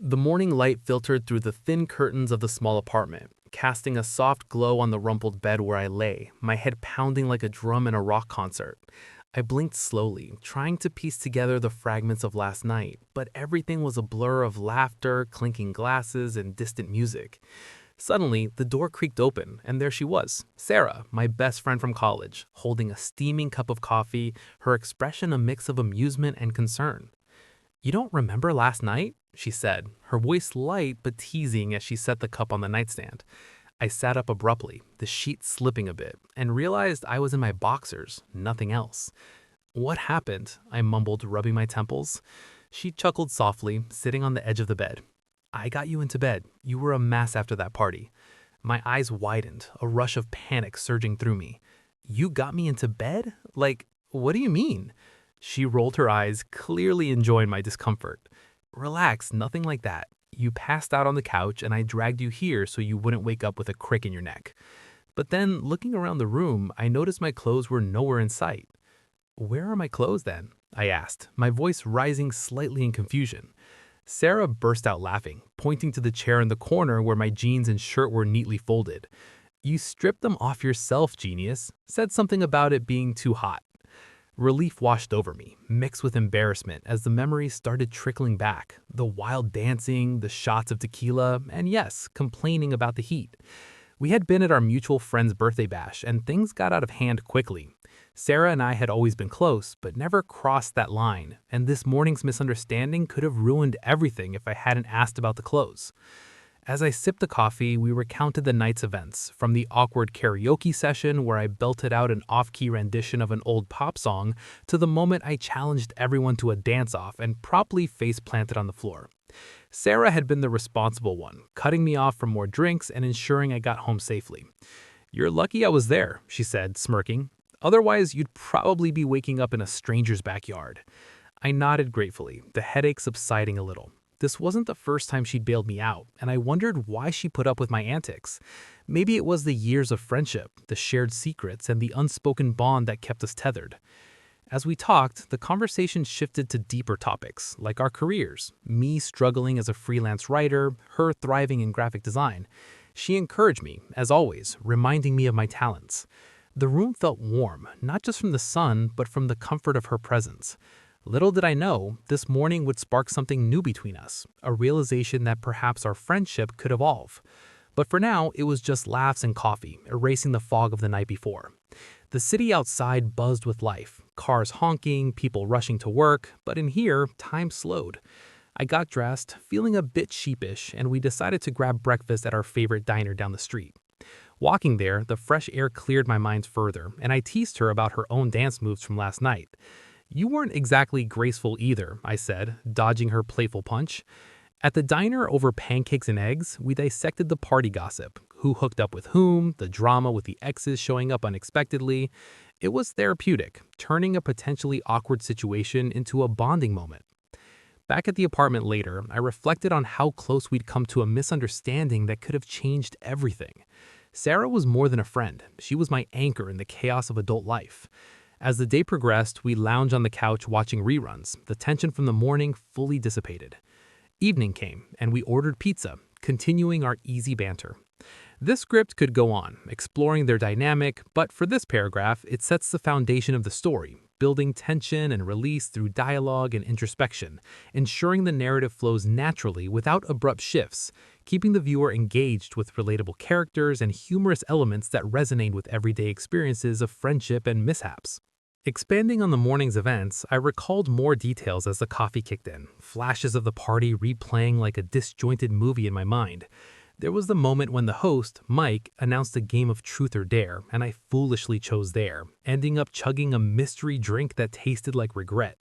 The morning light filtered through the thin curtains of the small apartment, casting a soft glow on the rumpled bed where I lay, my head pounding like a drum in a rock concert. I blinked slowly, trying to piece together the fragments of last night, but everything was a blur of laughter, clinking glasses, and distant music. Suddenly, the door creaked open, and there she was, Sarah, my best friend from college, holding a steaming cup of coffee, her expression a mix of amusement and concern. "You don't remember last night?" she said, her voice light but teasing as she set the cup on the nightstand. I sat up abruptly, the sheet slipping a bit, and realized I was in my boxers, nothing else. "What happened?" I mumbled, rubbing my temples. She chuckled softly, sitting on the edge of the bed. "I got you into bed. You were a mess after that party." My eyes widened, a rush of panic surging through me. "You got me into bed? Like, what do you mean?" She rolled her eyes, clearly enjoying my discomfort. "Relax, nothing like that. You passed out on the couch and I dragged you here so you wouldn't wake up with a crick in your neck." But then, looking around the room, I noticed my clothes were nowhere in sight. "Where are my clothes then?" I asked, my voice rising slightly in confusion. Sarah burst out laughing, pointing to the chair in the corner where my jeans and shirt were neatly folded. "You stripped them off yourself, genius. Said something about it being too hot." Relief washed over me, mixed with embarrassment as the memories started trickling back. The wild dancing, the shots of tequila, and yes, complaining about the heat. We had been at our mutual friend's birthday bash, and things got out of hand quickly. Sarah and I had always been close, but never crossed that line, and this morning's misunderstanding could have ruined everything if I hadn't asked about the clothes. As I sipped the coffee, we recounted the night's events, from the awkward karaoke session where I belted out an off-key rendition of an old pop song, to the moment I challenged everyone to a dance-off and promptly face-planted on the floor. Sarah had been the responsible one, cutting me off from more drinks and ensuring I got home safely. "You're lucky I was there," she said, smirking. "Otherwise, you'd probably be waking up in a stranger's backyard." I nodded gratefully, the headache subsiding a little. This wasn't the first time she'd bailed me out, and I wondered why she put up with my antics. Maybe it was the years of friendship, the shared secrets, and the unspoken bond that kept us tethered. As we talked, the conversation shifted to deeper topics, like our careers, me struggling as a freelance writer, her thriving in graphic design. She encouraged me, as always, reminding me of my talents. The room felt warm, not just from the sun, but from the comfort of her presence. Little did I know, this morning would spark something new between us, a realization that perhaps our friendship could evolve. But for now, it was just laughs and coffee, erasing the fog of the night before. The city outside buzzed with life, cars honking, people rushing to work, but in here, time slowed. I got dressed, feeling a bit sheepish, and we decided to grab breakfast at our favorite diner down the street. Walking there, the fresh air cleared my mind further, and I teased her about her own dance moves from last night. "You weren't exactly graceful either," I said, dodging her playful punch. At the diner over pancakes and eggs, we dissected the party gossip, who hooked up with whom, the drama with the exes showing up unexpectedly. It was therapeutic, turning a potentially awkward situation into a bonding moment. Back at the apartment later, I reflected on how close we'd come to a misunderstanding that could have changed everything. Sarah was more than a friend. She was my anchor in the chaos of adult life. As the day progressed, we lounged on the couch watching reruns, the tension from the morning fully dissipated. Evening came, and we ordered pizza, continuing our easy banter. This script could go on, exploring their dynamic, but for this paragraph, it sets the foundation of the story, building tension and release through dialogue and introspection, ensuring the narrative flows naturally without abrupt shifts, keeping the viewer engaged with relatable characters and humorous elements that resonate with everyday experiences of friendship and mishaps. Expanding on the morning's events, I recalled more details as the coffee kicked in, flashes of the party replaying like a disjointed movie in my mind. There was the moment when the host, Mike, announced a game of Truth or Dare, and I foolishly chose Dare, ending up chugging a mystery drink that tasted like regret.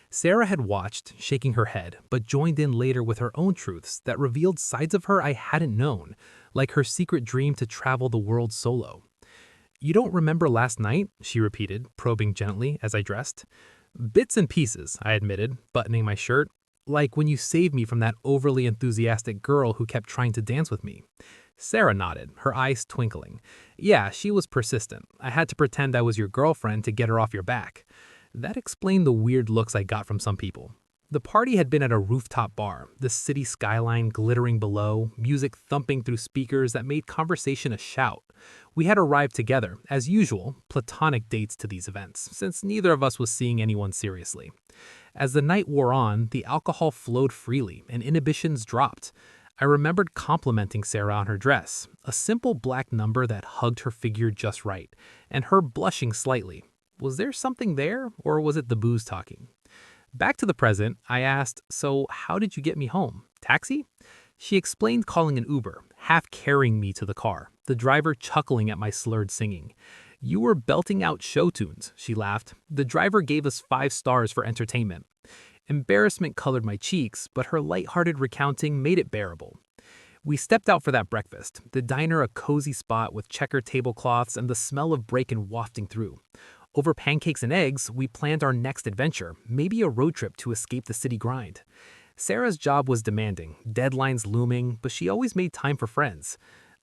Sarah had watched, shaking her head, but joined in later with her own truths that revealed sides of her I hadn't known, like her secret dream to travel the world solo. "You don't remember last night?" she repeated, probing gently as I dressed. "Bits and pieces," I admitted, buttoning my shirt. "Like when you saved me from that overly enthusiastic girl who kept trying to dance with me." Sarah nodded, her eyes twinkling. "Yeah, she was persistent. I had to pretend I was your girlfriend to get her off your back." That explained the weird looks I got from some people. The party had been at a rooftop bar, the city skyline glittering below, music thumping through speakers that made conversation a shout. We had arrived together, as usual, platonic dates to these events, since neither of us was seeing anyone seriously. As the night wore on, the alcohol flowed freely and inhibitions dropped. I remembered complimenting Sarah on her dress, a simple black number that hugged her figure just right, and her blushing slightly. Was there something there, or was it the booze talking? Back to the present, I asked, "So, how did you get me home? Taxi?" She explained calling an Uber, half carrying me to the car, the driver chuckling at my slurred singing. "You were belting out show tunes," she laughed. "The driver gave us 5 stars for entertainment." Embarrassment colored my cheeks, but her light-hearted recounting made it bearable. We stepped out for that breakfast, the diner a cozy spot with checkered tablecloths and the smell of bacon wafting through. Over pancakes and eggs, we planned our next adventure, maybe a road trip to escape the city grind. Sarah's job was demanding, deadlines looming, but she always made time for friends.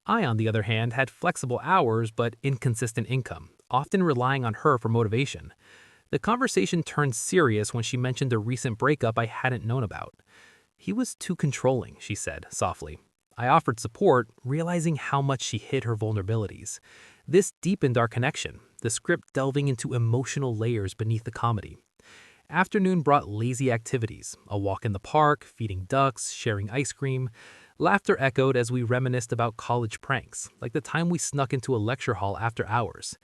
I, on the other hand, had flexible hours but inconsistent income, often relying on her for motivation. The conversation turned serious when she mentioned a recent breakup I hadn't known about. "He was too controlling," she said, softly. I offered support, realizing how much she hid her vulnerabilities. This deepened our connection, the script delving into emotional layers beneath the comedy. Afternoon brought lazy activities, a walk in the park, feeding ducks, sharing ice cream. Laughter echoed as we reminisced about college pranks, like the time we snuck into a lecture hall after hours.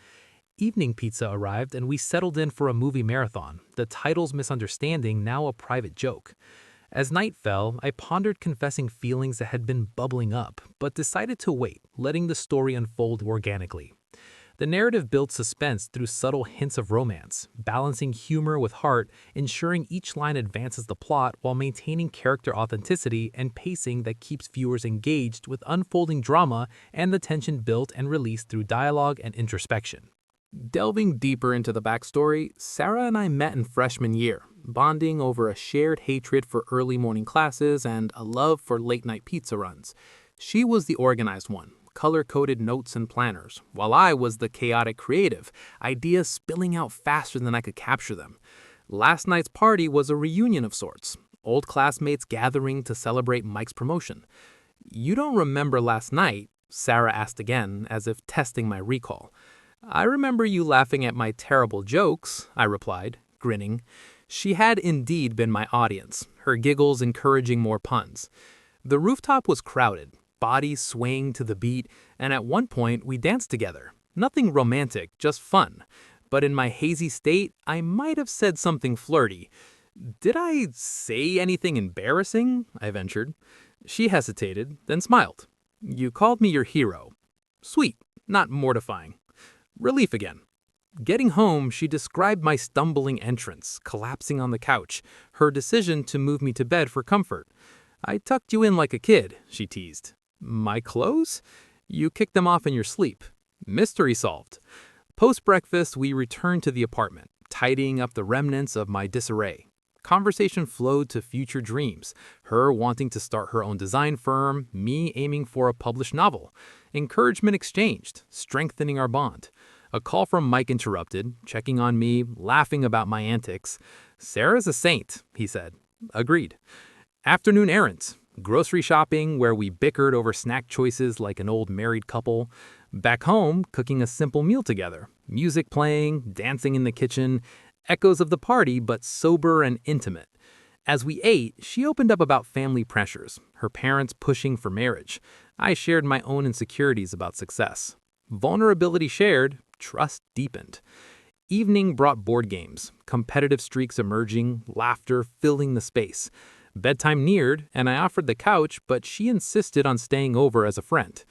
Evening pizza arrived and we settled in for a movie marathon, the title's misunderstanding now a private joke. As night fell, I pondered confessing feelings that had been bubbling up, but decided to wait, letting the story unfold organically. The narrative builds suspense through subtle hints of romance, balancing humor with heart, ensuring each line advances the plot while maintaining character authenticity and pacing that keeps viewers engaged with unfolding drama and the tension built and released through dialogue and introspection. Delving deeper into the backstory, Sarah and I met in freshman year, bonding over a shared hatred for early morning classes and a love for late-night pizza runs. She was the organized one, color-coded notes and planners, while I was the chaotic creative, ideas spilling out faster than I could capture them. Last night's party was a reunion of sorts, old classmates gathering to celebrate Mike's promotion. "You don't remember last night?" Sarah asked again, as if testing my recall. "I remember you laughing at my terrible jokes," I replied, grinning. She had indeed been my audience, her giggles encouraging more puns. The rooftop was crowded, bodies swaying to the beat, and at one point we danced together. Nothing romantic, just fun. But in my hazy state, I might have said something flirty. "Did I say anything embarrassing?" I ventured. She hesitated, then smiled. "You called me your hero." Sweet, not mortifying. Relief again. Getting home, she described my stumbling entrance, collapsing on the couch, her decision to move me to bed for comfort. "I tucked you in like a kid," she teased. "My clothes? You kicked them off in your sleep." Mystery solved. Post-breakfast, we returned to the apartment, tidying up the remnants of my disarray. Conversation flowed to future dreams, her wanting to start her own design firm, me aiming for a published novel. Encouragement exchanged, strengthening our bond. A call from Mike interrupted, checking on me, laughing about my antics. "Sarah's a saint," he said. Agreed. Afternoon errands. Grocery shopping, where we bickered over snack choices like an old married couple. Back home, cooking a simple meal together. Music playing, dancing in the kitchen. Echoes of the party, but sober and intimate. As we ate, she opened up about family pressures, her parents pushing for marriage. I shared my own insecurities about success. Vulnerability shared, trust deepened. Evening brought board games, competitive streaks emerging, laughter filling the space. Bedtime neared, and I offered the couch, but she insisted on staying over as a friend.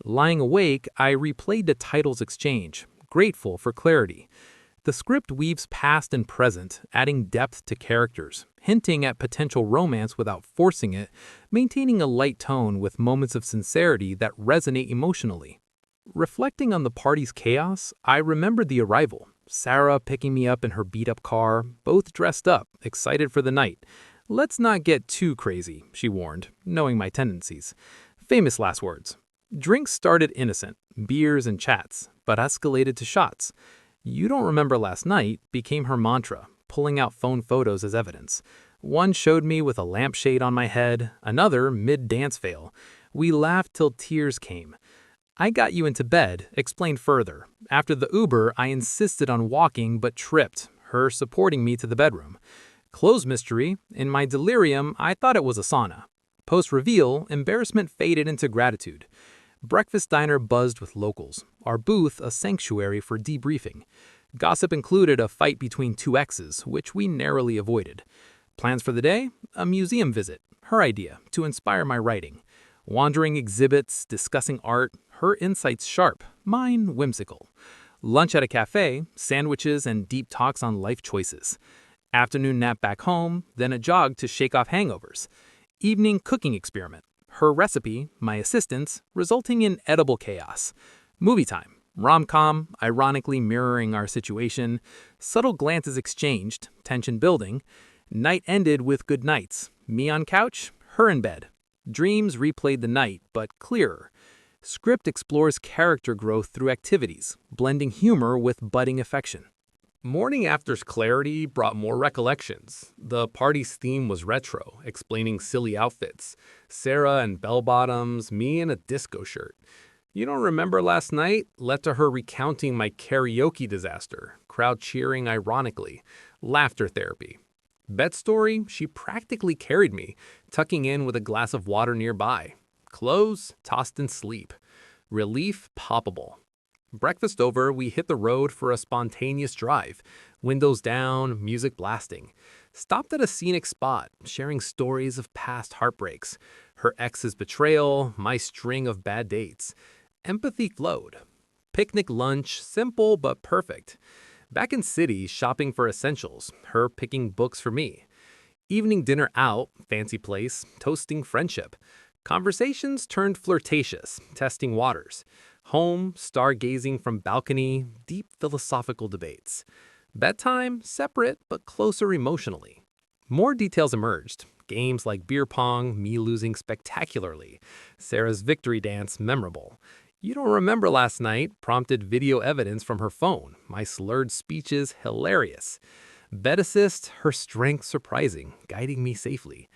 Lying awake, I replayed the title's exchange, grateful for clarity. The script weaves past and present, adding depth to characters, hinting at potential romance without forcing it, maintaining a light tone with moments of sincerity that resonate emotionally. Reflecting on the party's chaos, I remembered the arrival. Sarah picking me up in her beat-up car, both dressed up, excited for the night. "Let's not get too crazy," she warned, knowing my tendencies. Famous last words. Drinks started innocent, beers and chats, but escalated to shots. "You don't remember last night" became her mantra, pulling out phone photos as evidence. One showed me with a lampshade on my head, another mid-dance fail. We laughed till tears came. I got you into bed, explained further. After the Uber, I insisted on walking but tripped, her supporting me to the bedroom. Clothes mystery. In my delirium, I thought it was a sauna. Post-reveal, embarrassment faded into gratitude. Breakfast diner buzzed with locals. Our booth a sanctuary for debriefing. Gossip included a fight between two exes, which we narrowly avoided. Plans for the day? A museum visit. Her idea, to inspire my writing. Wandering exhibits, discussing art, her insights sharp, mine whimsical. Lunch at a cafe, sandwiches and deep talks on life choices. Afternoon nap back home, then a jog to shake off hangovers. Evening cooking experiment. Her recipe, my assistance, resulting in edible chaos. Movie time. Rom-com, ironically mirroring our situation. Subtle glances exchanged, tension building. Night ended with good nights. Me on couch, her in bed. Dreams replayed the night, but clearer. Script explores character growth through activities, blending humor with budding affection. Morning After's clarity brought more recollections. The party's theme was retro, explaining silly outfits. Sarah in bell-bottoms, me in a disco shirt. You don't remember last night? Led to her recounting my karaoke disaster, crowd cheering ironically, laughter therapy. Bed story, she practically carried me, tucking in with a glass of water nearby. Clothes, tossed in sleep. Relief, palpable. Breakfast over, we hit the road for a spontaneous drive. Windows down, music blasting. Stopped at a scenic spot, sharing stories of past heartbreaks. Her ex's betrayal, my string of bad dates. Empathy flowed. Picnic lunch, simple but perfect. Back in city, shopping for essentials, her picking books for me. Evening dinner out, fancy place, toasting friendship. Conversations turned flirtatious, testing waters. Home, stargazing from balcony, deep philosophical debates. Bedtime, separate but closer emotionally. More details emerged. Games like beer pong, me losing spectacularly. Sarah's victory dance, memorable. You don't remember last night prompted video evidence from her phone. My slurred speeches, hilarious. Bed assist, her strength surprising, guiding me safely.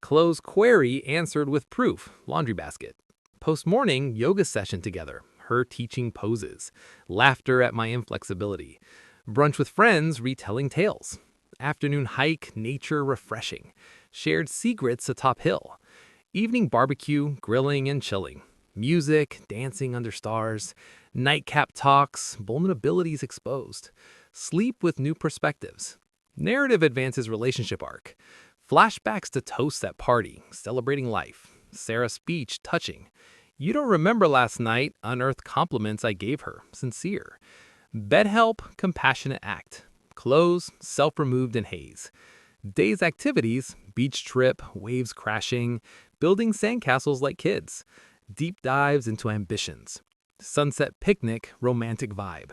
Clothes query answered with proof, laundry basket. Post-morning, yoga session together, her teaching poses. Laughter at my inflexibility. Brunch with friends, retelling tales. Afternoon hike, nature refreshing. Shared secrets atop hill. Evening barbecue, grilling and chilling. Music, dancing under stars. Nightcap talks, vulnerabilities exposed. Sleep with new perspectives. Narrative advances relationship arc. Flashbacks to toasts at party, celebrating life. Sarah's speech touching. You don't remember last night, unearthed compliments I gave her, sincere. Bed help, compassionate act. Clothes, self-removed in haze. Day's activities, beach trip, waves crashing, building sandcastles like kids. Deep dives into ambitions. Sunset picnic, romantic vibe.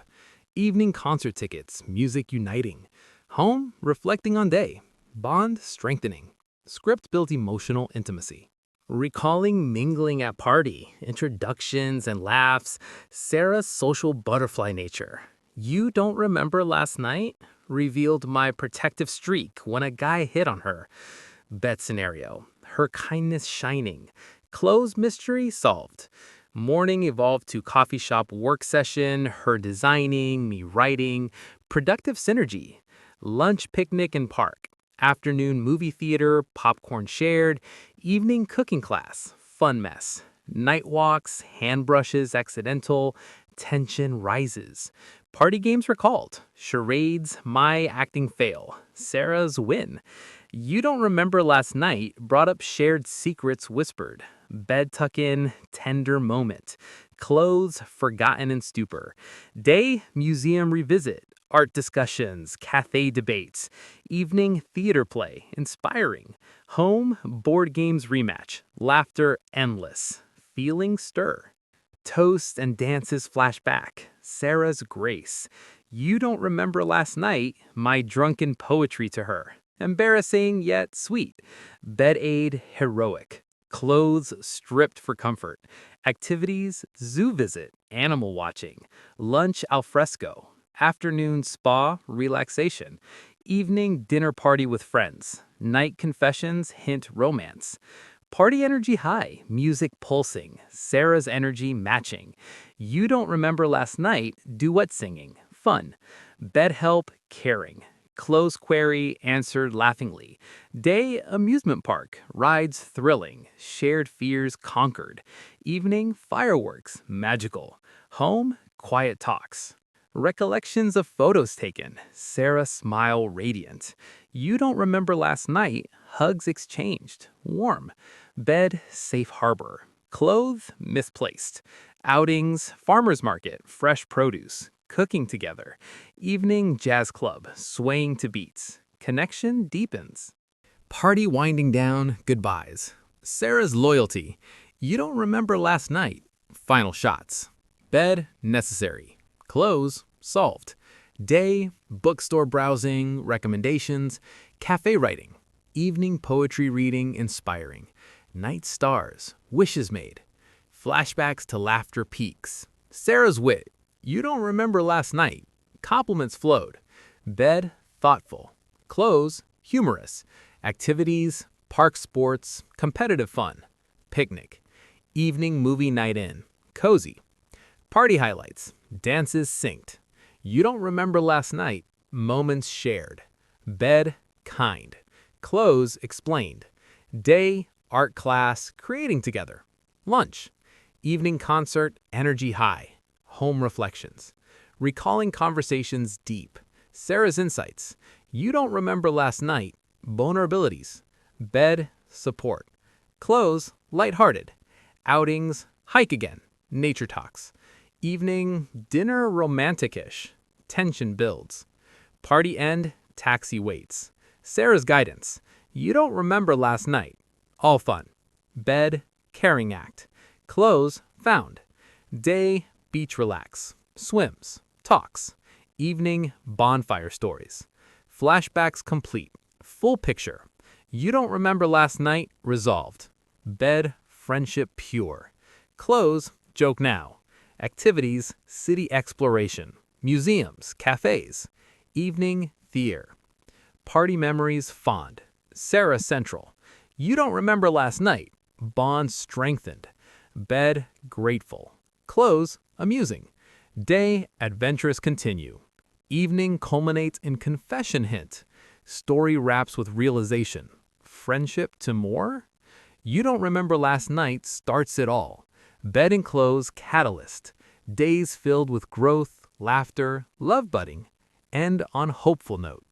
Evening concert tickets, music uniting. Home, reflecting on day. Bond, strengthening. Script built emotional intimacy. Recalling mingling at party, introductions and laughs, Sarah's social butterfly nature. You don't remember last night? Revealed my protective streak when a guy hit on her. Bed scenario. Her kindness shining. Clothes mystery solved. Morning evolved to coffee shop work session, her designing, me writing. Productive synergy. Lunch picnic in park. Afternoon movie theater, popcorn shared. Evening cooking class, fun mess. Night walks, hand brushes accidental. Tension rises. Party games recalled. Charades, my acting fail. Sarah's win. You don't remember last night brought up shared secrets whispered. Bed tuck-in, tender moment. Clothes, forgotten in stupor. Day, museum revisit. Art discussions, cafe debates. Evening, theater play, inspiring. Home, board games rematch. Laughter endless. Feeling stir. Toast and dances flashback. Sarah's grace. You don't remember last night, my drunken poetry to her. Embarrassing yet sweet. Bed aid heroic. Clothes stripped for comfort. Activities zoo visit, animal watching. Lunch al fresco. Afternoon spa relaxation. Evening dinner party with friends. Night confessions hint romance. Party energy high, music pulsing, Sarah's energy matching. You don't remember last night, duet singing, fun. Bed help, caring. Close query, answered laughingly. Day, amusement park, rides thrilling, shared fears conquered. Evening, fireworks, magical. Home, quiet talks. Recollections of photos taken, Sarah smile radiant. You don't remember last night, hugs exchanged, warm. Bed, safe harbor. Clothes, misplaced. Outings, farmer's market, fresh produce. Cooking together. Evening, jazz club, swaying to beats. Connection deepens. Party winding down, goodbyes. Sarah's loyalty. You don't remember last night. Final shots. Bed, necessary. Close, solved. Day, bookstore browsing, recommendations. Cafe writing. Evening poetry reading, inspiring. Night stars, wishes made. Flashbacks to laughter peaks. Sarah's wit. You don't remember last night. Compliments flowed. Bed, thoughtful. Close, humorous. Activities, park sports, competitive fun. Picnic. Evening movie night in. Cozy. Party highlights. Dances synced. You don't remember last night. Moments shared. Bed, kind. Close, explained. Day, art class, creating together. Lunch. Evening concert, energy high. Home reflections. Recalling conversations deep. Sarah's insights. You don't remember last night. Vulnerabilities. Bed, support. Close, lighthearted. Outings, hike again. Nature talks. Evening, dinner romantic-ish. Tension builds. Party end, taxi waits. Sarah's guidance. You don't remember last night. All fun. Bed, caring act. Close, found. Day, beach relax. Swims, talks. Evening, bonfire stories. Flashbacks complete. Full picture. You don't remember last night, resolved. Bed, friendship pure. Close, joke now. Activities, city exploration. Museums, cafes. Evening, theater. Party memories fond. Sarah central. You don't remember last night. Bond strengthened. Bed, grateful. Close, amusing. Day, adventurous continue. Evening culminates in confession hint. Story wraps with realization. Friendship to more? You don't remember last night starts it all. Bed and close, catalyst. Days filled with growth, laughter, love budding. End on hopeful note.